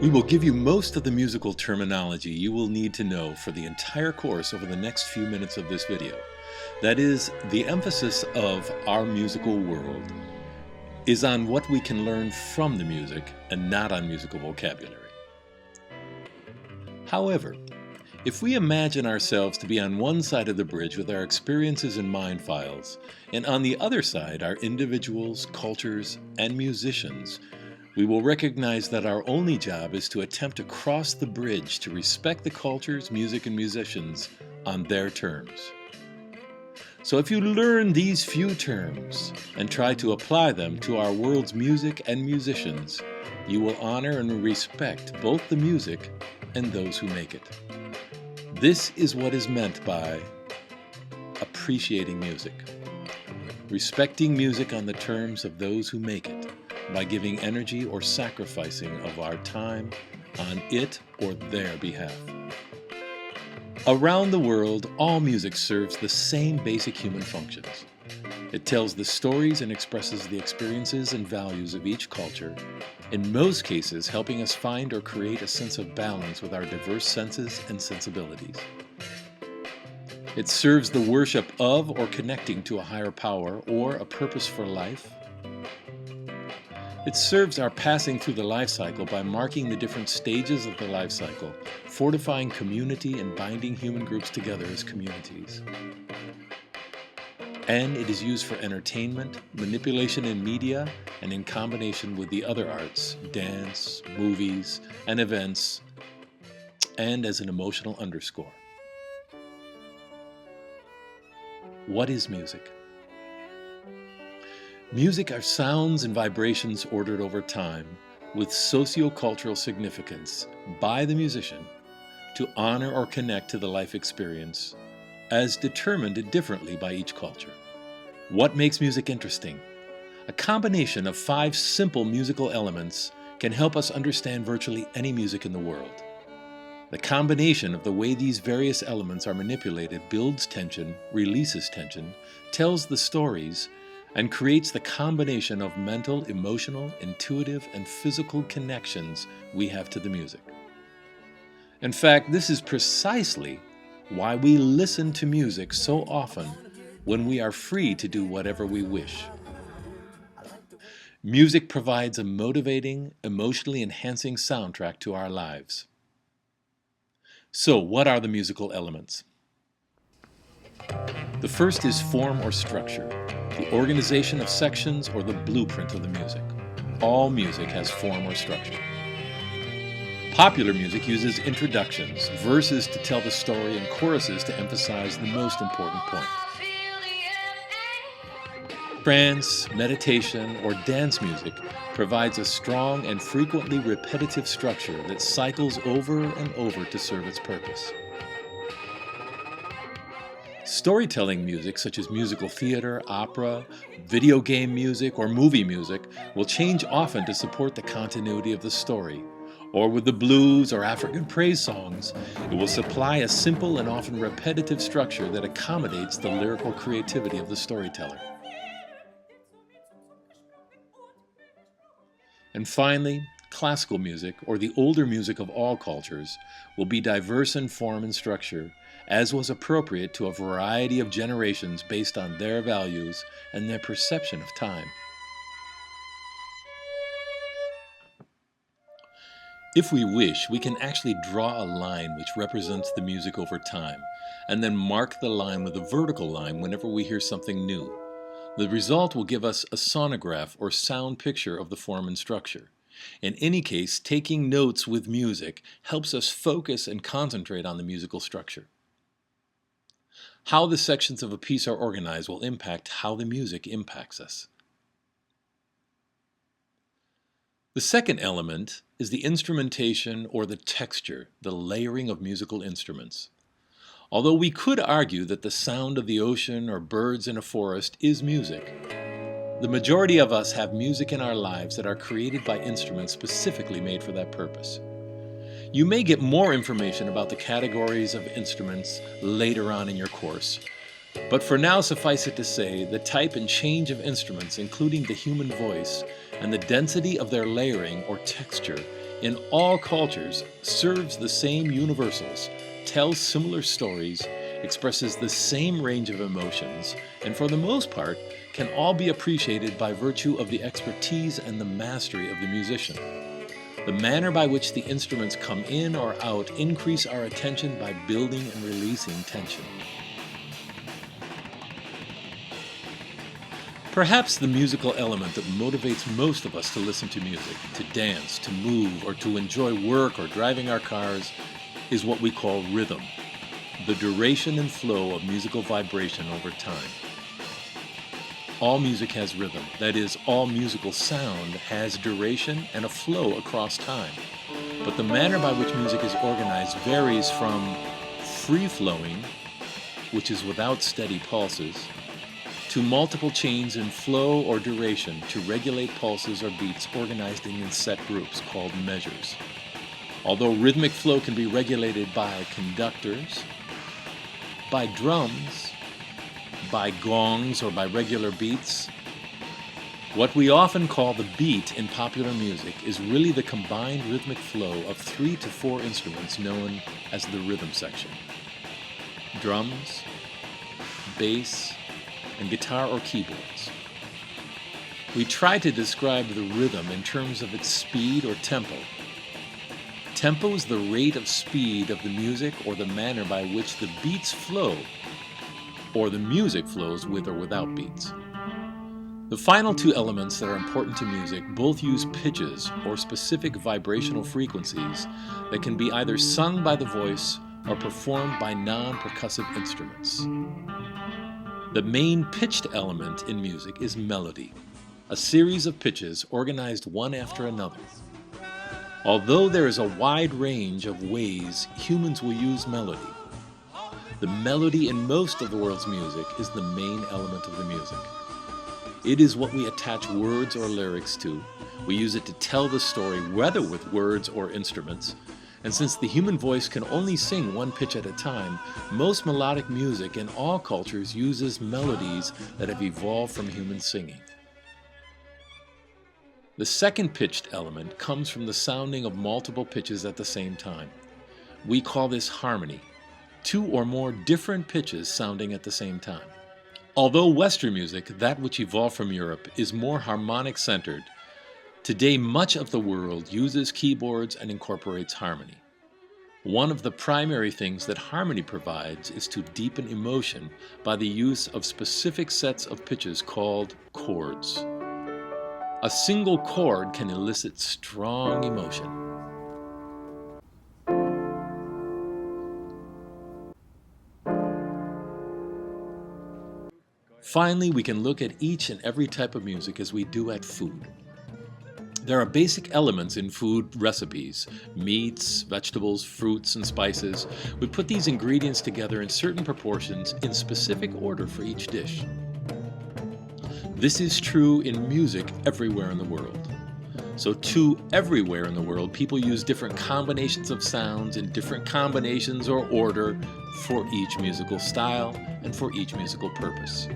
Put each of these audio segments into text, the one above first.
We will give you most of the musical terminology you will need to know for the entire course over the next few minutes of this video. That is, the emphasis of our musical world is on what we can learn from the music and not on musical vocabulary. However, if we imagine ourselves to be on one side of the bridge with our experiences and mind files, and on the other side are individuals, cultures, and musicians, we will recognize that our only job is to attempt to cross the bridge to respect the cultures, music, and musicians on their terms. So if you learn these few terms and try to apply them to our world's music and musicians, you will honor and respect both the music and those who make it. This is what is meant by appreciating music. Respecting music on the terms of those who make it, by giving energy or sacrificing of our time on it or their behalf. Around the world, all music serves the same basic human functions. It tells the stories and expresses the experiences and values of each culture, in most cases helping us find or create a sense of balance with our diverse senses and sensibilities. It serves the worship of or connecting to a higher power or a purpose for life. It serves our passing through the life cycle by marking the different stages of the life cycle, fortifying community and binding human groups together as communities. And it is used for entertainment, manipulation in media, and in combination with the other arts, dance, movies, and events, and as an emotional underscore. What is music? Music are sounds and vibrations ordered over time with socio-cultural significance by the musician to honor or connect to the life experience as determined differently by each culture. What makes music interesting? A combination of 5 simple musical elements can help us understand virtually any music in the world. The combination of the way these various elements are manipulated builds tension, releases tension, tells the stories, and creates the combination of mental, emotional, intuitive, and physical connections we have to the music. In fact, this is precisely why we listen to music so often when we are free to do whatever we wish. Music provides a motivating, emotionally enhancing soundtrack to our lives. So, what are the musical elements? The first is form or structure, the organization of sections or the blueprint of the music. All music has form or structure. Popular music uses introductions, verses to tell the story, and choruses to emphasize the most important point. Trance, meditation, or dance music provides a strong and frequently repetitive structure that cycles over and over to serve its purpose. Storytelling music, such as musical theater, opera, video game music, or movie music, will change often to support the continuity of the story. Or with the blues or African praise songs, it will supply a simple and often repetitive structure that accommodates the lyrical creativity of the storyteller. And finally, classical music, or the older music of all cultures, will be diverse in form and structure, as was appropriate to a variety of generations based on their values and their perception of time. If we wish, we can actually draw a line which represents the music over time, and then mark the line with a vertical line whenever we hear something new. The result will give us a sonograph or sound picture of the form and structure. In any case, taking notes with music helps us focus and concentrate on the musical structure. How the sections of a piece are organized will impact how the music impacts us. The second element is the instrumentation or the texture, the layering of musical instruments. Although we could argue that the sound of the ocean or birds in a forest is music, the majority of us have music in our lives that are created by instruments specifically made for that purpose. You may get more information about the categories of instruments later on in your course, but for now suffice it to say the type and change of instruments, including the human voice, and the density of their layering or texture in all cultures serves the same universals, tells similar stories, expresses the same range of emotions, and for the most part can all be appreciated by virtue of the expertise and the mastery of the musician. The manner by which the instruments come in or out increase our attention by building and releasing tension. Perhaps the musical element that motivates most of us to listen to music, to dance, to move, or to enjoy work or driving our cars is what we call rhythm, the duration and flow of musical vibration over time. All music has rhythm, that is, all musical sound has duration and a flow across time. But the manner by which music is organized varies from free-flowing, which is without steady pulses, to multiple chains in flow or duration to regulate pulses or beats organized in set groups called measures. Although rhythmic flow can be regulated by conductors, by drums, by gongs, or by regular beats, what we often call the beat in popular music is really the combined rhythmic flow of 3 to 4 instruments known as the rhythm section: drums, bass, and guitar or keyboards. We try to describe the rhythm in terms of its speed or tempo. Tempo is the rate of speed of the music or the manner by which the beats flow, or the music flows with or without beats. The final 2 elements that are important to music both use pitches or specific vibrational frequencies that can be either sung by the voice or performed by non-percussive instruments. The main pitched element in music is melody, a series of pitches organized one after another. Although there is a wide range of ways humans will use melody, the melody in most of the world's music is the main element of the music. It is what we attach words or lyrics to. We use it to tell the story, whether with words or instruments. And since the human voice can only sing one pitch at a time, most melodic music in all cultures uses melodies that have evolved from human singing. The second pitched element comes from the sounding of multiple pitches at the same time. We call this harmony, 2 or more different pitches sounding at the same time. Although Western music, that which evolved from Europe, is more harmonic-centered, today much of the world uses keyboards and incorporates harmony. One of the primary things that harmony provides is to deepen emotion by the use of specific sets of pitches called chords. A single chord can elicit strong emotion. Finally, we can look at each and every type of music as we do at food. There are basic elements in food recipes: meats, vegetables, fruits, and spices. We put these ingredients together in certain proportions in specific order for each dish. This is true in music everywhere in the world. So too, everywhere in the world, people use different combinations of sounds in different combinations or order for each musical style and for each musical purpose.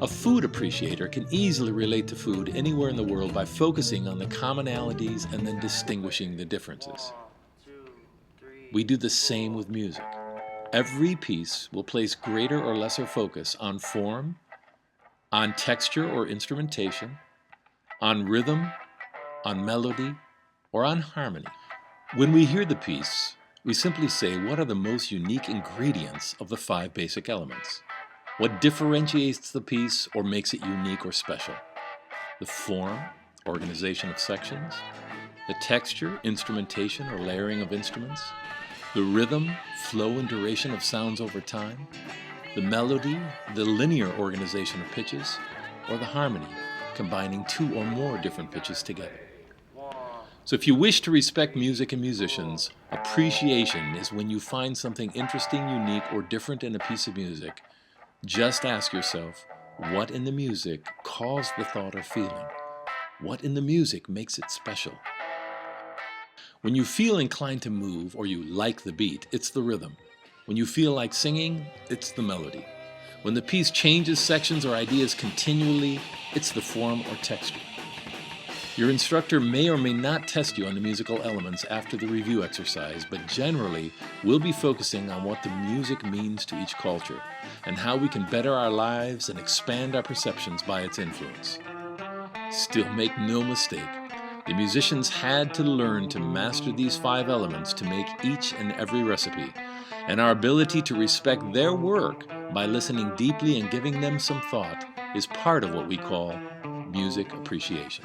A food appreciator can easily relate to food anywhere in the world by focusing on the commonalities and then distinguishing the differences. We do the same with music. Every piece will place greater or lesser focus on form, on texture or instrumentation, on rhythm, on melody, or on harmony. When we hear the piece, we simply say, what are the most unique ingredients of the 5 basic elements? What differentiates the piece or makes it unique or special? The form, organization of sections, the texture, instrumentation or layering of instruments, the rhythm, flow and duration of sounds over time, the melody, the linear organization of pitches, or the harmony, combining 2 or more different pitches together. So if you wish to respect music and musicians, appreciation is when you find something interesting, unique, or different in a piece of music. Just ask yourself, what in the music caused the thought or feeling? What in the music makes it special? When you feel inclined to move or you like the beat, it's the rhythm. When you feel like singing, it's the melody. When the piece changes sections or ideas continually, it's the form or texture. Your instructor may or may not test you on the musical elements after the review exercise, but generally we'll be focusing on what the music means to each culture and how we can better our lives and expand our perceptions by its influence. Still, make no mistake, the musicians had to learn to master these 5 elements to make each and every recipe, and our ability to respect their work by listening deeply and giving them some thought is part of what we call music appreciation.